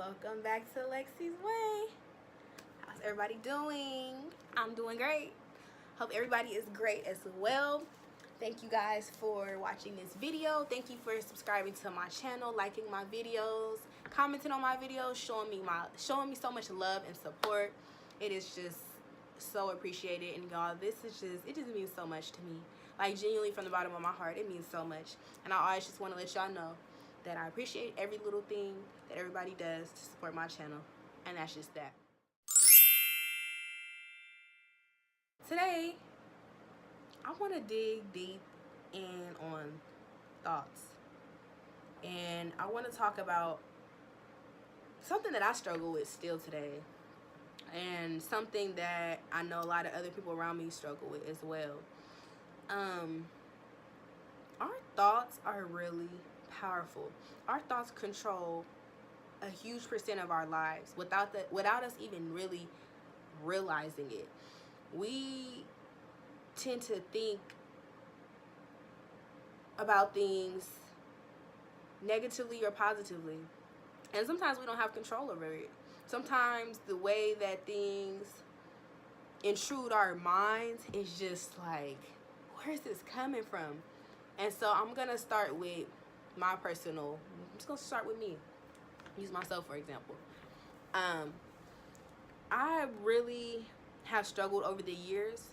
Welcome back to Lexy's Way. How's everybody doing? I'm doing great. Hope everybody is great as well. Thank you guys for watching this video. Thank you for subscribing to my channel, liking my videos, commenting on my videos, showing me so much love and support. It is just so appreciated, and y'all, it just means so much to me. Like, genuinely from the bottom of my heart, it means so much. And I always just want to let y'all know that I appreciate every little thing that everybody does to support my channel, and that's just that. Today, I want to dig deep in on thoughts, and I want to talk about something that I struggle with still today, and something that I know a lot of other people around me struggle with as well. Our thoughts are really powerful. Our thoughts control a huge percent of our lives without us even really realizing it. We tend to think about things negatively or positively, and sometimes we don't have control over it. Sometimes the way that things intrude our minds is just like, where's this coming from? And so I'm gonna start with my personal. I'm just gonna start with me. Use myself for example. I really have struggled over the years,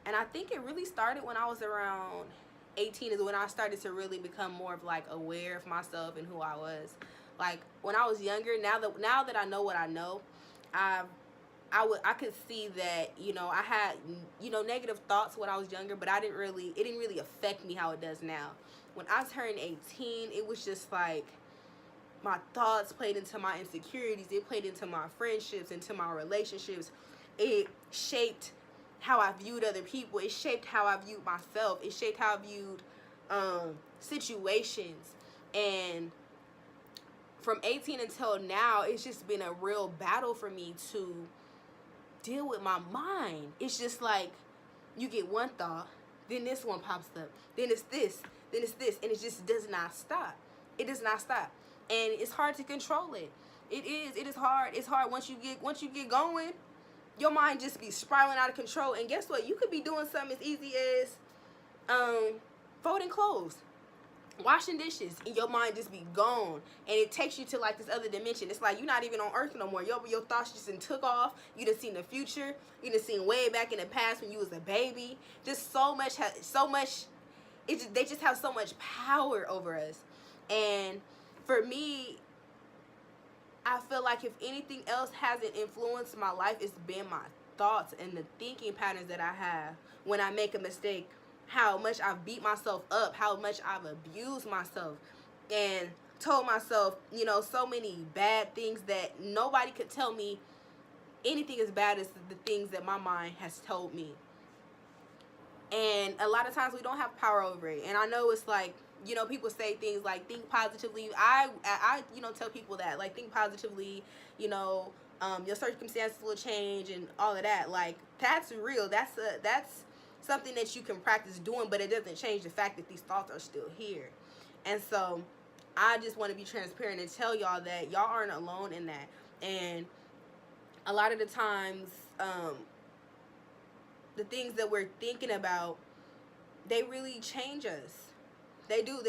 and I think it really started when I was around 18 is when I started to really become more of like aware of myself and who I was. Like when I was younger, now that I know what I know, I could see that, I had, negative thoughts when I was younger, but it didn't really affect me how it does now. When I turned 18, it was just like my thoughts played into my insecurities. It played into my friendships, into my relationships. It shaped how I viewed other people. It shaped how I viewed myself. It shaped how I viewed situations. And from 18 until now, it's just been a real battle for me to deal with my mind. It's just like you get one thought, then this one pops up, then it's this, then it's this, and it just does not stop. It does not stop, and it's hard to control it. It is hard. It's hard once you get going. Your mind just be spiraling out of control, and guess what? You could be doing something as easy as folding clothes, washing dishes, and your mind just be gone, and it takes you to like this other dimension. It's like you're not even on earth no more. Your thoughts just done took off. You done seen the future. You done seen way back in the past when you was a baby. Just so much. They just have so much power over us. And for me, I feel like if anything else hasn't influenced my life, it's been my thoughts and the thinking patterns that I have when I make a mistake. How much I've beat myself up, how much I've abused myself and told myself, so many bad things that nobody could tell me anything as bad as the things that my mind has told me. And a lot of times we don't have power over it. And I know it's like, people say things like think positively. I tell people that, like, think positively, your circumstances will change and all of that. Like, that's real. That's something that you can practice doing, but it doesn't change the fact that these thoughts are still here. And so I just want to be transparent and tell y'all that y'all aren't alone in that. And a lot of the times, the things that we're thinking about, they really change us. They do.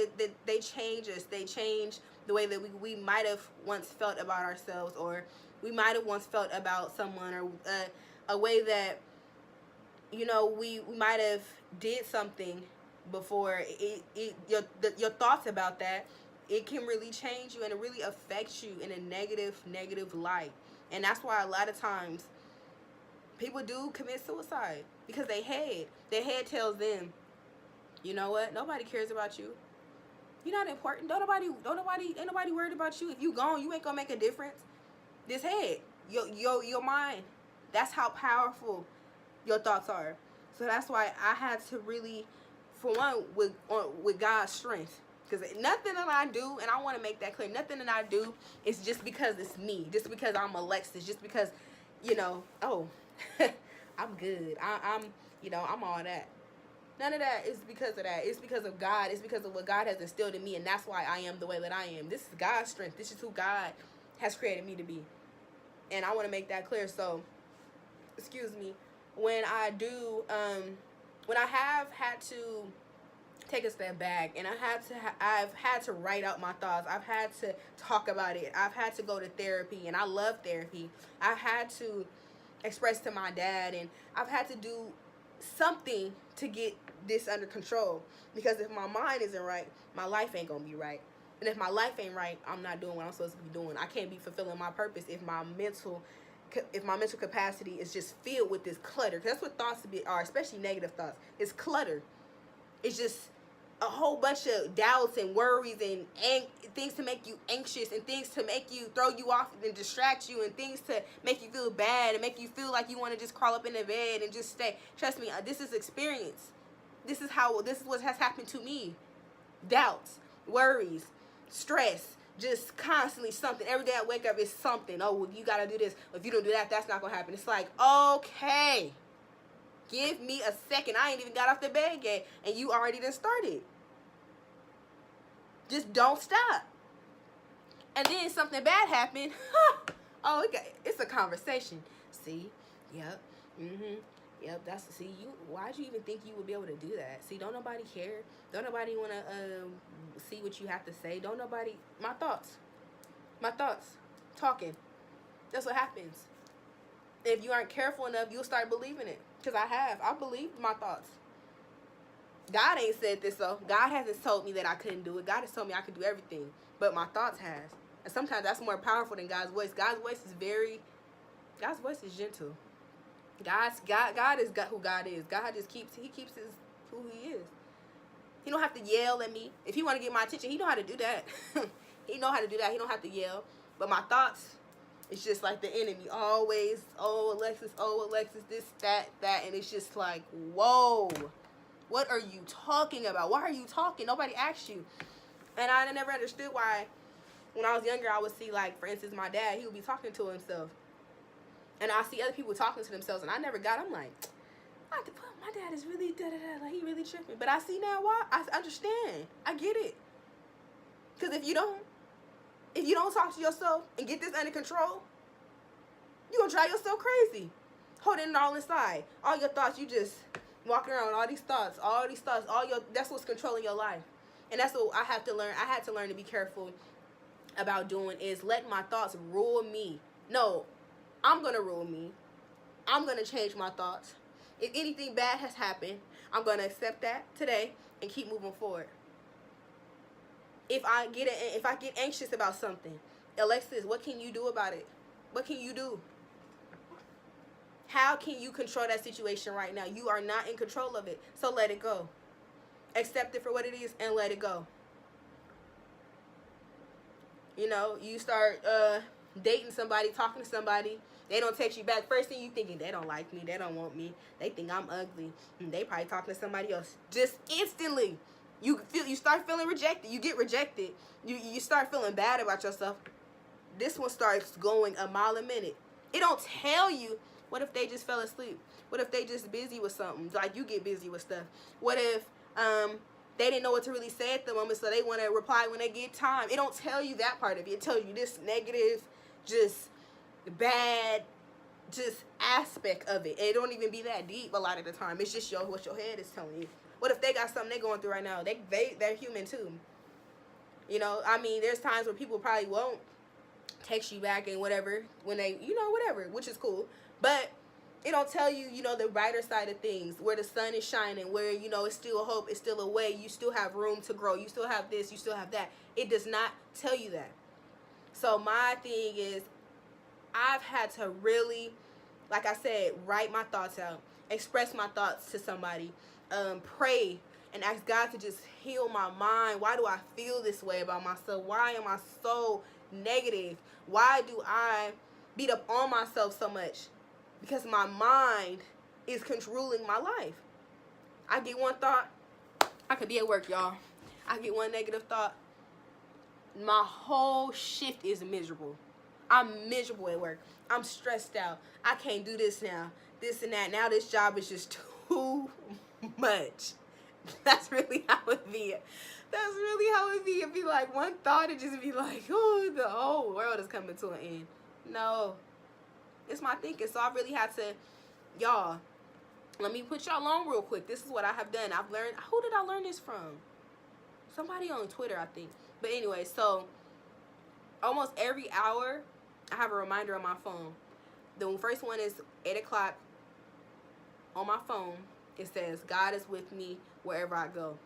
They change us. They change the way that we might have once felt about ourselves, or we might have once felt about someone, or a way that, we might have did something before. Your thoughts about that, it can really change you, and it really affects you in a negative light. And that's why a lot of times people do commit suicide, because their head tells them, you know what, nobody cares about you. You're not important. Ain't nobody worried about you. If you gone, you ain't gonna make a difference. This head, your mind, that's how powerful your thoughts are. So that's why I had to really, for one, with God's strength, because nothing that I do, and I want to make that clear, nothing that I do is just because it's me, just because I'm Alexis, just because, oh, I'm good, I'm all that. None of that is because of that. It's because of God. It's because of what God has instilled in me, and that's why I am the way that I am. This is God's strength. This is who God has created me to be. And I want to make that clear. So, excuse me, when I do, when I have had to take a step back, and I've had to write out my thoughts. I've had to talk about it. I've had to go to therapy, and I love therapy. I've had to express to my dad, and I've had to do something to get this under control. Because if my mind isn't right, my life ain't gonna be right. And if my life ain't right, I'm not doing what I'm supposed to be doing. I can't be fulfilling my purpose if my mental capacity is just filled with this clutter. Because that's what thoughts are, especially negative thoughts. It's clutter. It's just a whole bunch of doubts and worries and things to make you anxious, and things to make you throw you off and distract you, and things to make you feel bad and make you feel like you want to just crawl up in the bed and just stay. Trust me, this is experience. This is what has happened to me. Doubts, worries, stress, just constantly something. Every day I wake up, it's something. Oh, well, you got to do this. If you don't do that, that's not going to happen. It's like, okay, give me a second. I ain't even got off the bed yet, and you already done started. Just don't stop. And then something bad happened. Oh, okay. It's a conversation. See? Yep. Yep. Why'd you even think you would be able to do that? See, don't nobody care. Don't nobody want to see what you have to say. Don't nobody. My thoughts. Talking. That's what happens. If you aren't careful enough, you'll start believing it. Because I believed my thoughts. God ain't said this, though. God hasn't told me that I couldn't do it. God has told me I could do everything. But my thoughts has. And sometimes that's more powerful than God's voice. God's voice is gentle. God is who God is. God just keeps who he is. He don't have to yell at me. If he want to get my attention, he know how to do that. He know how to do that. He don't have to yell. But my thoughts, it's just like the enemy. Always, oh, Alexis, this, that. And it's just like, whoa. What are you talking about? Why are you talking? Nobody asked you. And I never understood why, when I was younger, I would see, like, for instance, my dad, he would be talking to himself. And I see other people talking to themselves, and I never got, I'm like, my dad is really da-da-da, like, he really tripping. But I see now why. I understand. I get it. Because if you don't talk to yourself and get this under control, you're going to drive yourself crazy. Holding it all inside. All your thoughts, you just walking around with all these thoughts, that's what's controlling your life. And that's what I have to learn. I had to learn to be careful about doing, is letting my thoughts rule me. No, I'm going to rule me. I'm going to change my thoughts. If anything bad has happened, I'm going to accept that today and keep moving forward. If I get anxious about something, Alexis, what can you do about it? What can you do? How can you control that situation right now? You are not in control of it. So let it go. Accept it for what it is and let it go. You know, you start dating somebody, talking to somebody. They don't text you back. First thing you thinking, they don't like me. They don't want me. They think I'm ugly. They probably talking to somebody else. Just instantly, you start feeling rejected. You get rejected. You start feeling bad about yourself. This one starts going a mile a minute. It don't tell you. What if they just fell asleep? What if they just busy with something? Like you get busy with stuff. What if they didn't know what to really say at the moment, so they want to reply when they get time? It don't tell you that part of it. It tells you this negative, just bad, just aspect of it. It don't even be that deep a lot of the time. It's just what your head is telling you. What if they got something they're going through right now? They're human too. You know, I mean, there's times where people probably won't text you back and whatever when they, whatever, which is cool. But it don't tell you, the brighter side of things, where the sun is shining, where, it's still hope, it's still a way, you still have room to grow, you still have this, you still have that. It does not tell you that. So my thing is, I've had to really, like I said, write my thoughts out, express my thoughts to somebody, pray, and ask God to just heal my mind. Why do I feel this way about myself? Why am I so negative? Why do I beat up on myself so much? Because my mind is controlling my life. I get one thought. I could be at work, y'all. I get one negative thought. My whole shift is miserable. I'm miserable at work. I'm stressed out. I can't do this now. This and that. Now this job is just too much. That's really how it be. That's really how it be. It'd be like one thought, it just be like, oh, the whole world is coming to an end. No, it's my thinking. So I really had to, y'all, let me put y'all on real quick. This is what I have done. I've learned, who did I learn this from? Somebody on Twitter, I think. But anyway, so almost every hour, I have a reminder on my phone. The first one is 8 o'clock on my phone. It says, God is with me wherever I go.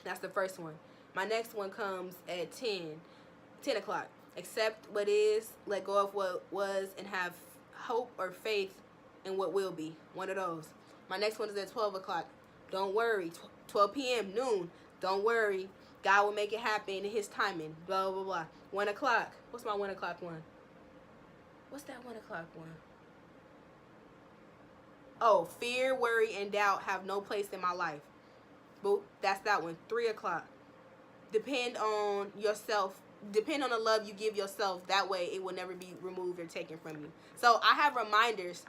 That's the first one. My next one comes at 10 o'clock. Accept what is, let go of what was, and have hope or faith in what will be. One of those. My next one is at 12 o'clock. Don't worry. 12 p.m., noon. Don't worry. God will make it happen in his timing. Blah, blah, blah. 1 o'clock. What's my 1 o'clock one? What's that 1 o'clock one? Oh, fear, worry, and doubt have no place in my life. Boop, that's that one. 3 o'clock. Depend on yourself. Depend on the love you give yourself. That way it will never be removed or taken from you. So I have reminders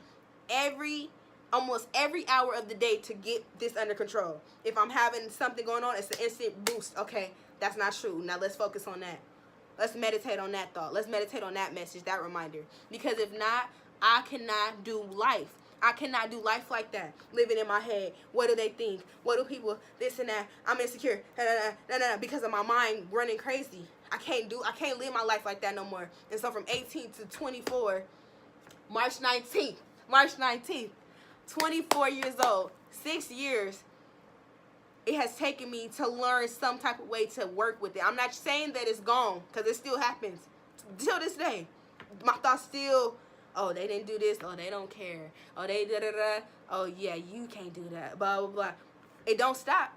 almost every hour of the day to get this under control. If I'm having something going on, it's an instant boost. Okay, that's not true. Now let's focus on that. Let's meditate on that thought. Let's meditate on that message, that reminder. Because if not, I cannot do life. I cannot do life like that. Living in my head. What do they think? What do people, this and that? I'm insecure. Because of my mind running crazy. I can't live my life like that no more. And so from 18 to 24, March 19th, 24 years old, 6 years, it has taken me to learn some type of way to work with it. I'm not saying that it's gone, because it still happens. Till this day. My thoughts still, oh, they didn't do this. Oh, they don't care. Oh, they da-da-da. Oh, yeah, you can't do that. Blah, blah, blah. It don't stop.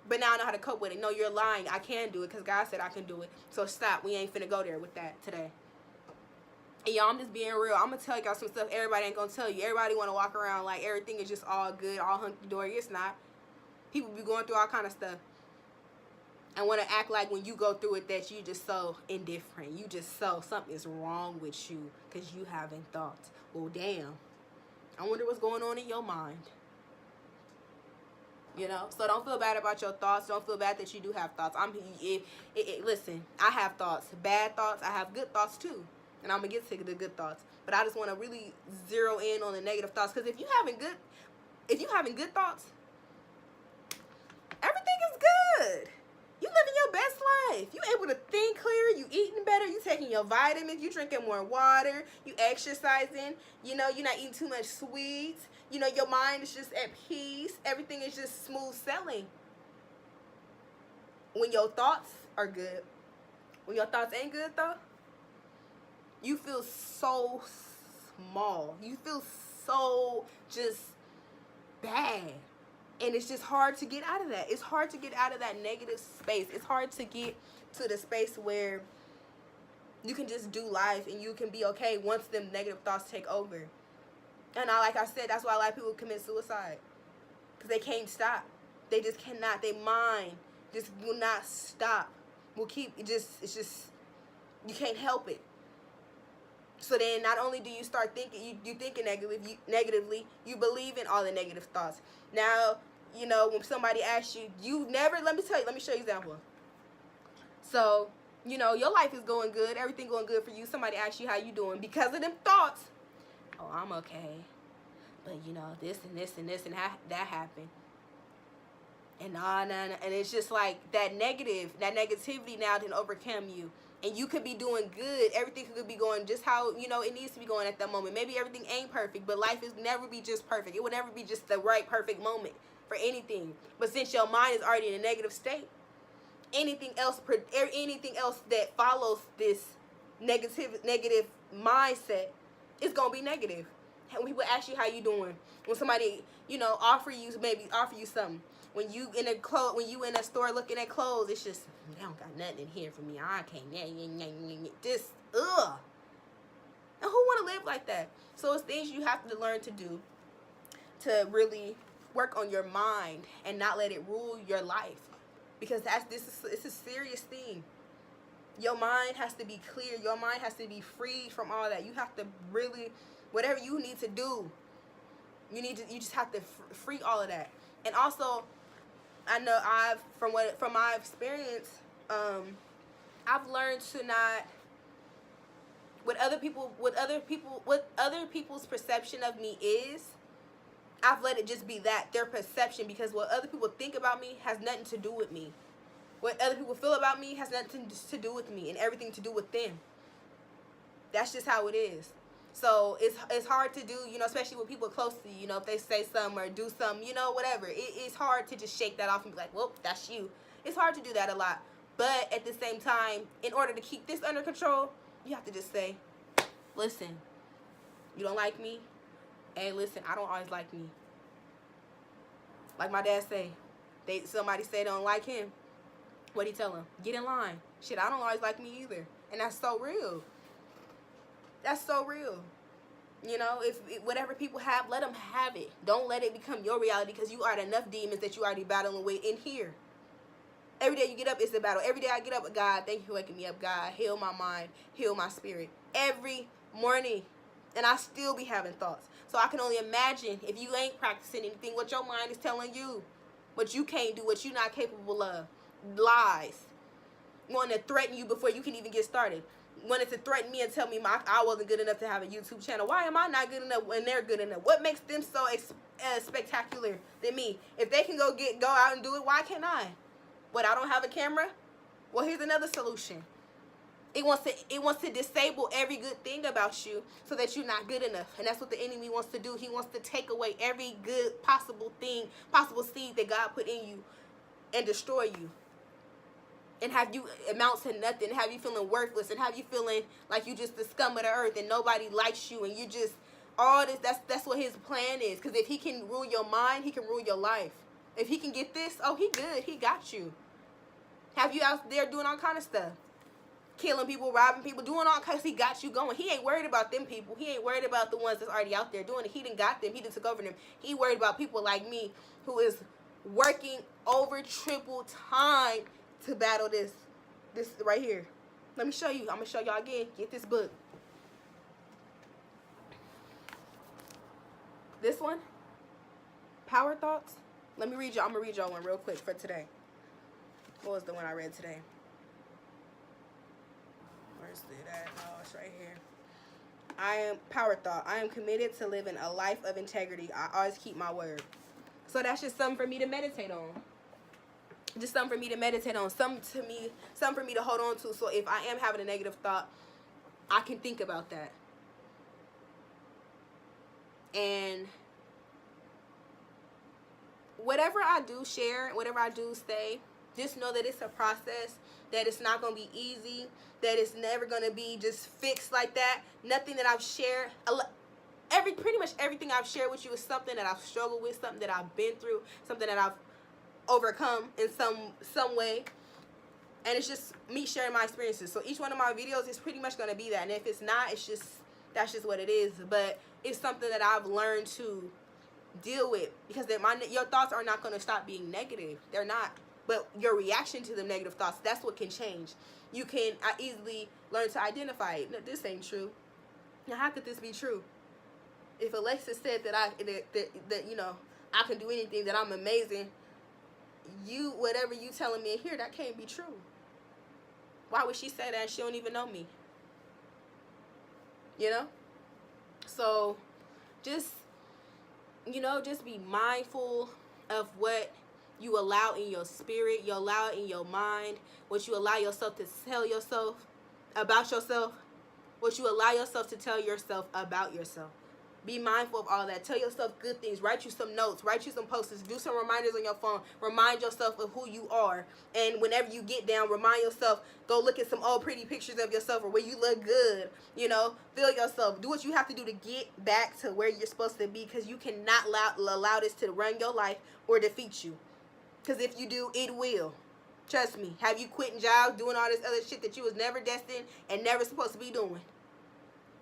But now I know how to cope with it. No, you're lying. I can do it because God said I can do it. So stop. We ain't finna go there with that today. And y'all, I'm just being real. I'm going to tell y'all some stuff everybody ain't going to tell you. Everybody want to walk around like everything is just all good, all hunky-dory. It's not. People be going through all kind of stuff. And want to act like when you go through it that you just so indifferent. You just so something's wrong with you because you having thoughts. Well, damn. I wonder what's going on in your mind. You know, so don't feel bad about your thoughts. Don't feel bad that you do have thoughts. Listen, I have thoughts, bad thoughts. I have good thoughts too, and I'm gonna get to the good thoughts. But I just want to really zero in on the negative thoughts, because if you having good thoughts, everything is good. You living your best life. You able to think clear. You eating better. You taking your vitamins. You drinking more water. You exercising. You know, you're not eating too much sweets. You know, your mind is just at peace. Everything is just smooth sailing. When your thoughts are good. When your thoughts ain't good, though, you feel so small. You feel so just bad. And it's just hard to get out of that. It's hard to get out of that negative space. It's hard to get to the space where you can just do life and you can be okay once them negative thoughts take over. And like I said, that's why a lot of people commit suicide. Because they can't stop. They just cannot. Their mind just will not stop. Will keep, it's just, you can't help it. So then not only do you start thinking, you thinking negatively, you believe in all the negative thoughts. Now, you know, when somebody asks you, let me show you an example. So, you know, your life is going good, everything going good for you. Somebody asks you how you doing because of them thoughts. Oh, I'm okay. But, you know, this and this and this and that happened. And and it's just like that negativity now didn't overcome you. And you could be doing good. Everything could be going just how, you know, it needs to be going at that moment. Maybe everything ain't perfect, but life is never be just perfect. It will never be just the right, perfect moment for anything. But since your mind is already in a negative state, anything else that follows this negative mindset is going to be negative. When people ask you how you doing, when somebody, you know, offer you something, when you in a store looking at clothes, it's just, they don't got nothing in here for me. I can't. Just ugh. And who want to live like that? So it's things you have to learn to do to really work on your mind and not let it rule your life, because it's a serious thing. Your mind has to be clear. Your mind has to be freed from all that. You have to really, whatever you need to do, you just have to free all of that. And also, I know from my experience, I've learned to not, what other people's perception of me is, I've let it just be that, their perception, because what other people think about me has nothing to do with me. What other people feel about me has nothing to do with me and everything to do with them. That's just how it is. So it's hard to do, you know, especially with people close to you, you know, if they say something or do something, you know, whatever. It's hard to just shake that off and be like, well, that's you. It's hard to do that a lot. But at the same time, in order to keep this under control, you have to just say, listen, you don't like me? Hey, listen, I don't always like me. Like my dad say, somebody say they don't like him. What'd he tell him? Get in line. Shit, I don't always like me either. And that's so real. That's so real. You know, if whatever people have, let them have it. Don't let it become your reality, because you are enough demons that you already battling with in here. Every day you get up, it's a battle. Every day I get up, God, thank you for waking me up. God, heal my mind, heal my spirit. Every morning. And I still be having thoughts. So I can only imagine, if you ain't practicing anything, what your mind is telling you. What you can't do, what you're not capable of. Lies. Wanting to threaten you before you can even get started. Wanted to threaten me and tell me I wasn't good enough to have a YouTube channel. Why am I not good enough when they're good enough? What makes them so spectacular than me? If they can go out and do it, why can't I? What, I don't have a camera? Well, here's another solution. It wants to disable every good thing about you so that you're not good enough. And that's what the enemy wants to do. He wants to take away every good possible seed that God put in you and destroy you. And have you amount to nothing, have you feeling worthless, and have you feeling like you just the scum of the earth and nobody likes you, and you just all this. That's what his plan is. Because if he can rule your mind, he can rule your life. If he can get this, oh, he good. He got you. Have you out there doing all kind of stuff, killing people, robbing people, doing all kinds? He got you going. He ain't worried about them people. He ain't worried about the ones that's already out there doing it. He done got them. He done took over them. He worried about people like me, who is working over triple time to battle this right here. Let me show you. I'm gonna show y'all again. Get this book. This one, Power Thoughts. Let me read y'all. I'm gonna read y'all one real quick for today. What was the one I read today? Where's it at? Oh, it's right here. I am Power Thought. I am committed to living a life of integrity. I always keep my word. So that's just something for me to meditate on. Just something for me to meditate on. Something for me to hold on to. So if I am having a negative thought, I can think about that. And whatever I do share, whatever I do say, just know that it's a process, that it's not going to be easy, that it's never going to be just fixed like that. Nothing that I've shared, pretty much everything I've shared with you is something that I've struggled with, something that I've been through, something that I've overcome in some way. And it's just me sharing my experiences. So each one of my videos is pretty much going to be that. And if it's not, that's just what it is. But it's something that I've learned to deal with, because your thoughts are not going to stop being negative. They're not. But your reaction to the negative thoughts, that's what can change. You can easily learn to identify it. No, this ain't true. Now, how could this be true? If Alexa said that you know, I can do anything, that I'm amazing, whatever you telling me in here, that can't be true. Why would she say that? She don't even know me. You know? So just be mindful of what you allow in your spirit, you allow in your mind, what you allow yourself to tell yourself about yourself, what you allow yourself to tell yourself about yourself. Be mindful of all that. Tell yourself good things. Write you some notes. Write you some post-its. Do some reminders on your phone. Remind yourself of who you are. And whenever you get down, remind yourself. Go look at some old pretty pictures of yourself, or where you look good. You know, feel yourself. Do what you have to do to get back to where you're supposed to be, because you cannot allow this to run your life or defeat you. Because if you do, it will. Trust me. Have you quitting jobs, doing all this other shit that you was never destined and never supposed to be doing?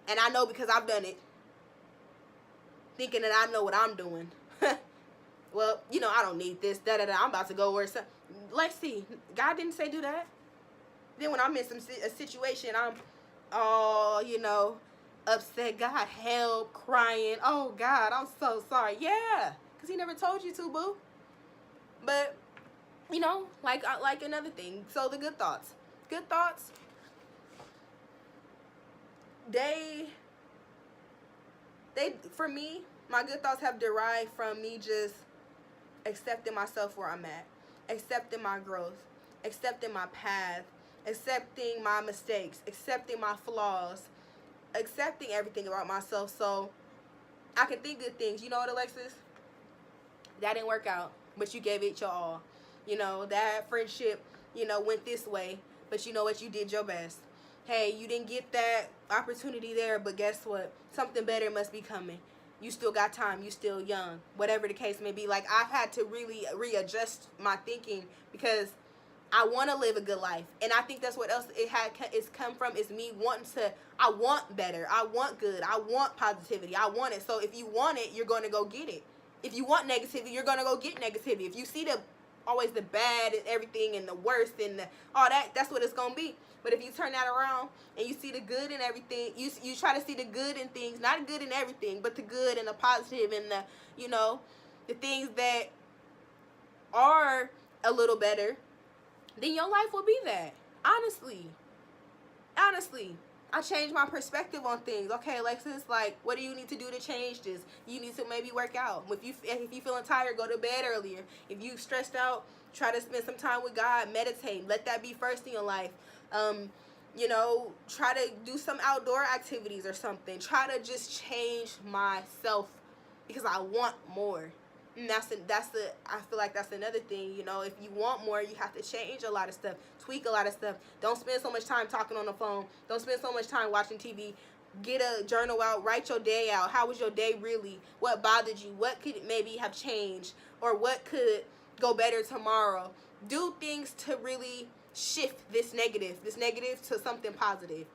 And I know, because I've done it. Thinking that I know what I'm doing. Well, you know, I don't need this. I'm about to go where some. Lexy, God didn't say do that. Then when I'm in a situation, I'm all, you know, upset. God, help, crying. Oh, God, I'm so sorry. Yeah, because he never told you to, boo. But You know, like another thing. So the good thoughts. Good thoughts, they for me, my good thoughts have derived from me just accepting myself where I'm at, accepting my growth, accepting my path, accepting my mistakes, accepting my flaws, accepting everything about myself so I can think good things. You know what, Alexis? That didn't work out, but you gave it your all. You know, that friendship, went this way, but you know what? You did your best. Hey, you didn't get that opportunity there, but guess what? Something better must be coming. You still got time. You still young. Whatever the case may be. Like, I've had to really readjust my thinking because I want to live a good life. And I think that's what else it's come from, is me wanting to, I want better. I want good. I want positivity. I want it. So if you want it, you're going to go get it. If you want negativity, you're going to go get negativity. If you see always the bad and everything and the worst and all that, that's what it's going to be. But if you turn that around and you see the good in everything, you try to see the good in things, not good in everything, but the good and the positive and the things that are a little better, then your life will be that. Honestly, I changed my perspective on things. Okay, Alexis, like, what do you need to do to change this? You need to maybe work out. If you feeling tired, go to bed earlier. If you stressed out, try to spend some time with God, meditate. Let that be first in your life. Try to do some outdoor activities or something. Try to just change myself because I want more. And I feel like that's another thing, if you want more, you have to change a lot of stuff, tweak a lot of stuff. Don't spend so much time talking on the phone. Don't spend so much time watching TV. Get a journal out, write your day out. How was your day really? What bothered you? What could maybe have changed? Or what could go better tomorrow? Do things to really shift this negative to something positive.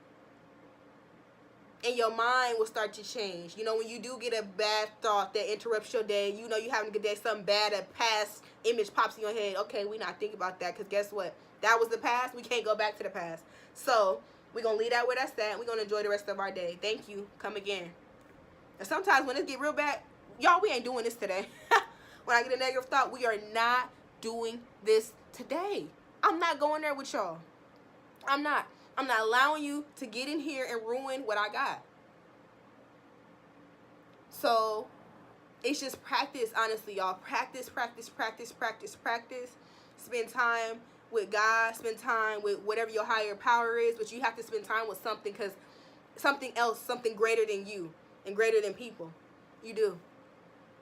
And your mind will start to change. When you do get a bad thought that interrupts your day, you're having a good day, something bad, a past image pops in your head. Okay, we're not thinking about that, because guess what? That was the past. We can't go back to the past. So we're going to leave that where that's at. We're going to enjoy the rest of our day. Thank you. Come again. And sometimes when it get real bad, y'all, we ain't doing this today. When I get a negative thought, we are not doing this today. I'm not going there with y'all. I'm not allowing you to get in here and ruin what I got. So it's just practice, honestly, y'all. Practice. Spend time with God. Spend time with whatever your higher power is. But you have to spend time with something, because something else, something greater than you and greater than people. You do.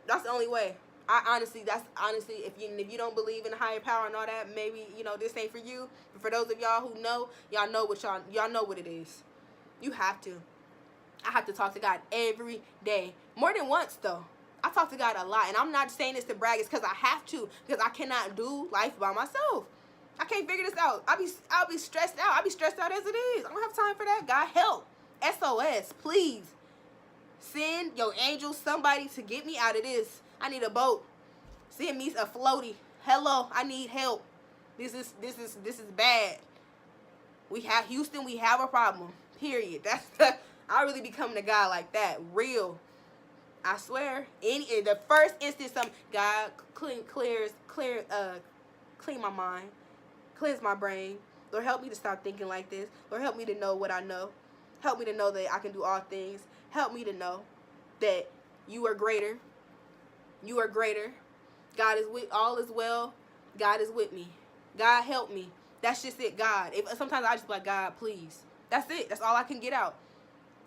That's the only way. That's honestly, if you don't believe in a higher power and all that, maybe, this ain't for you. But for those of y'all who know, y'all know what it is. You have to. I have to talk to God every day. More than once, though. I talk to God a lot. And I'm not saying this to brag. It's because I have to. Because I cannot do life by myself. I can't figure this out. I'll be stressed out. I'll be stressed out as it is. I don't have time for that. God, help. SOS, please. Send your angels, somebody, to get me out of this. I need a boat. Send me a floaty. Hello, I need help. This is bad. We have Houston. We have a problem. Period. I really be coming to God like that. Real. I swear. In the first instance, God clean my mind, cleanse my brain. Lord, help me to stop thinking like this. Lord, help me to know what I know. Help me to know that I can do all things. Help me to know that you are greater. You are greater. God is with all is well. God is with me. God help me. That's just it, God. Sometimes I just be like, God, please. That's it. That's all I can get out.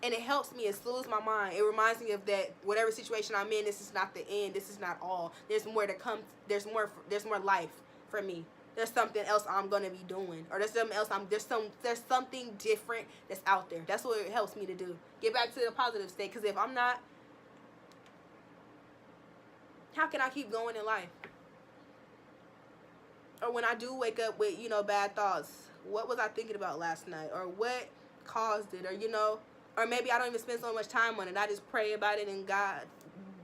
And it helps me. It slows my mind. It reminds me of that whatever situation I'm in, this is not the end. This is not all. There's more to come. There's more life for me. There's something else I'm going to be doing. Or there's something else there's something different that's out there. That's what it helps me to do. Get back to the positive state. Because if I'm not, how can I keep going in life? Or when I do wake up with, bad thoughts, what was I thinking about last night? Or what caused it? Or, or maybe I don't even spend so much time on it. I just pray about it and God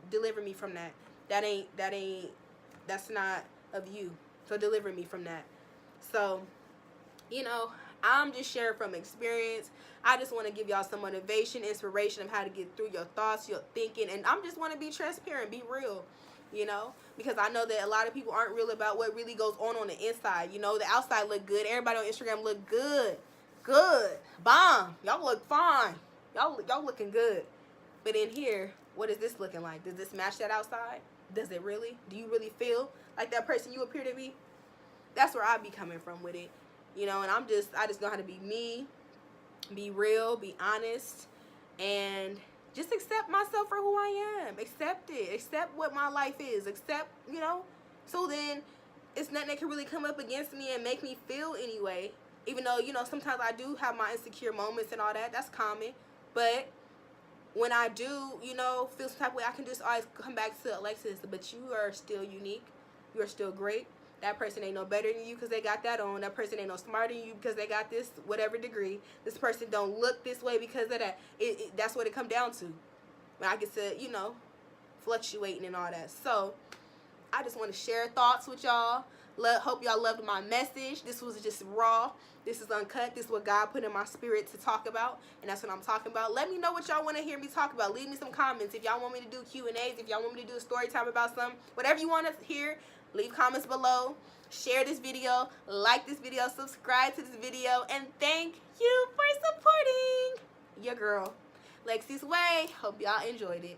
deliver me from that. That's not of you. So deliver me from that. So, I'm just sharing from experience. I just want to give y'all some motivation, inspiration of how to get through your thoughts, your thinking. And I just want to be transparent, be real. you know, because I know that a lot of people aren't real about what really goes on the inside. You know, the outside look good. Everybody on Instagram look good. Good. Bomb. Y'all look fine. Y'all looking good. But in here, what is this looking like? Does this match that outside? Does it really? Do you really feel like that person you appear to be? That's where I be coming from with it. You know, and I just know how to be me, be real, be honest, and just accept myself for who I am. Accept it. Accept what my life is. Accept, you know. So then it's nothing that can really come up against me and make me feel anyway. Even though, you know, sometimes I do have my insecure moments and all that. That's common. But when I do, you know, feel some type of way, I can just always come back to Alexis. But you are still unique. You are still great. That person ain't no better than you because they got that on. That person ain't no smarter than you because they got this whatever degree. This person don't look this way because of that. That's what it come down to. When I get to, you know, fluctuating and all that. So, I just want to share thoughts with y'all. Hope y'all loved my message. This was just raw. This is uncut. This is what God put in my spirit to talk about. And that's what I'm talking about. Let me know what y'all want to hear me talk about. Leave me some comments. If y'all want me to do Q&As, if y'all want me to do a story time about something, whatever you want to hear, leave comments below. Share this video. Like this video. Subscribe to this video. And thank you for supporting your girl, Lexy's Way. Hope y'all enjoyed it.